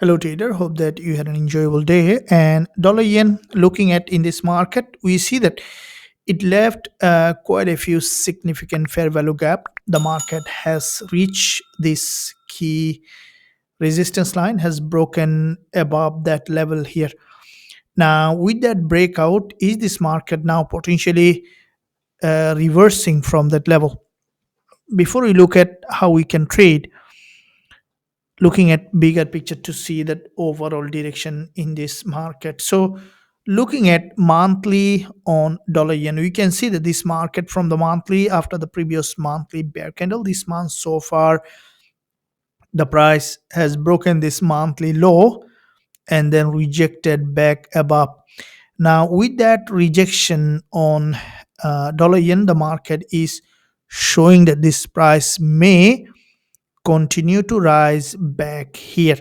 Hello, trader. Hope that you had an enjoyable day. And dollar yen, looking at in this market, we see that it left quite a few significant fair value gap. The market has reached this key resistance line, has broken above that level here. Now, with that breakout, is this market now potentially reversing from that level? Before we look at how we can trade, looking at bigger picture to see that overall direction in this market. So looking at monthly on dollar yen, we can see that this market from the monthly after the previous monthly bear candle this month so far, the price has broken this monthly low and then rejected back above. Now with that rejection on dollar yen, the market is showing that this price may continue to rise back here.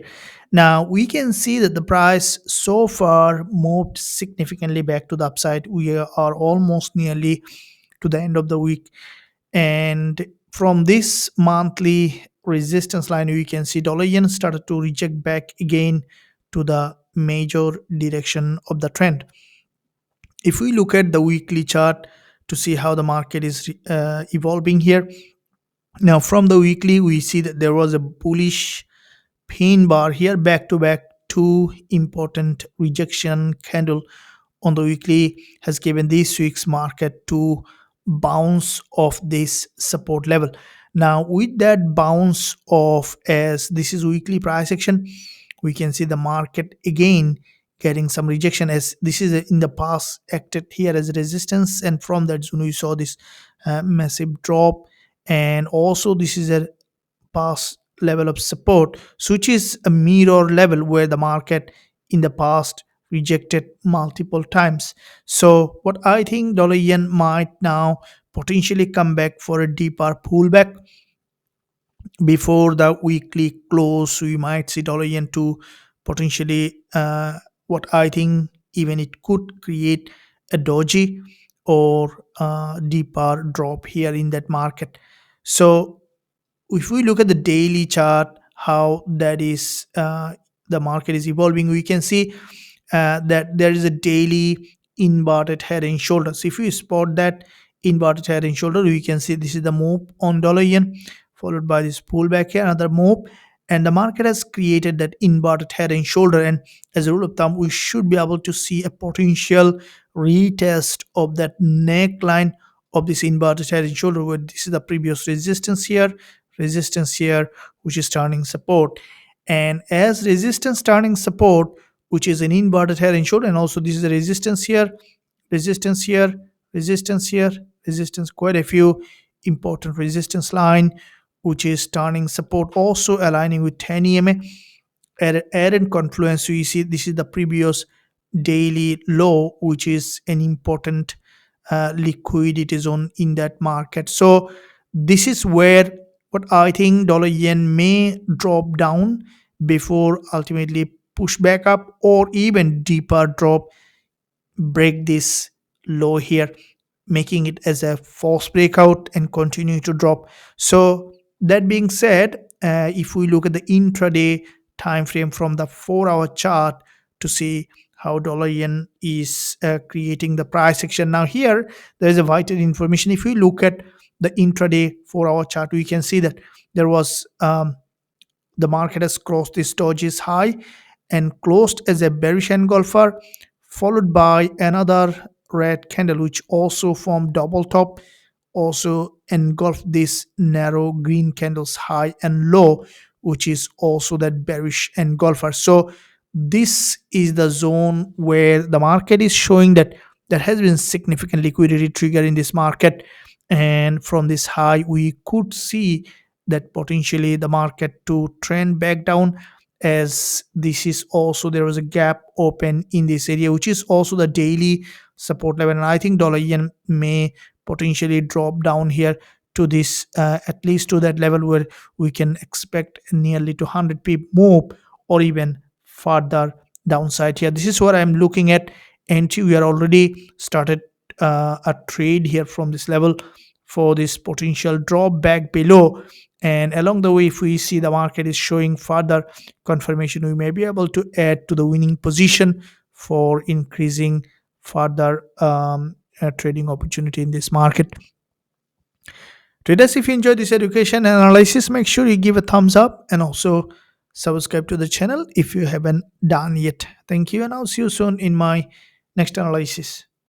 Now we can see that the price so far moved significantly back to the upside. We are almost nearly to the end of the week, and from this monthly resistance line we can see dollar yen started to reject back again to the major direction of the trend. If we look at the weekly chart to see how the market is evolving here, now from the weekly we see that there was a bullish pin bar here, back to back two important rejection candle on the weekly has given this week's market to bounce off this support level. Now with that bounce off, as this is weekly price action, we can see the market again getting some rejection, as this is in the past acted here as resistance, and from that zone we saw this massive drop, and also this is a past level of support, so which is a mirror level where the market in the past rejected multiple times. So what I think, dollar yen might now potentially come back for a deeper pullback before the weekly close. We might see dollar yen to potentially what I think even it could create a doji or deeper drop here in that market. So if we look at the daily chart, how that is the market is evolving, we can see that there is a daily inverted head and shoulders. If we spot that inverted head and shoulder, we can see this is the move on dollar yen followed by this pullback here, another move, and the market has created that inverted head and shoulder, and as a rule of thumb we should be able to see a potential retest of that neckline of this inverted head and shoulder, where this is the previous resistance here, which is turning support, and as resistance turning support, which is an inverted head and shoulder, and also this is a resistance here, resistance here, resistance here, resistance, quite a few important resistance line, which is turning support, also aligning with 10 EMA added confluence. So you see this is the previous daily low, which is an important liquidity zone in that market. So this is where what I think dollar yen may drop down before ultimately push back up, or even deeper drop, break this low here, making it as a false breakout and continue to drop. So that being said, if we look at the intraday time frame from the 4-hour chart to see how dollar yen is creating the price action, now here there is a vital information. If we look at the intraday 4-hour chart, we can see that there was the market has crossed this doji's high and closed as a bearish engulfer, followed by another red candle which also formed double top, also engulfed this narrow green candle's high and low, which is also that bearish engulfer. So this is the zone where the market is showing that there has been significant liquidity trigger in this market, and from this high we could see that potentially the market to trend back down, as this is also there was a gap open in this area, which is also the daily support level, and I think dollar yen may potentially drop down here to this at least to that level where we can expect nearly to 100 pip move, or even further downside here. This is what I'm looking at, and we are already started a trade here from this level for this potential drop back below. And along the way, if we see the market is showing further confirmation, we may be able to add to the winning position for increasing further trading opportunity in this market. Traders, if you enjoyed this education and analysis, make sure you give a thumbs up and also subscribe to the channel if you haven't done yet. Thank you, and I'll see you soon in my next analysis.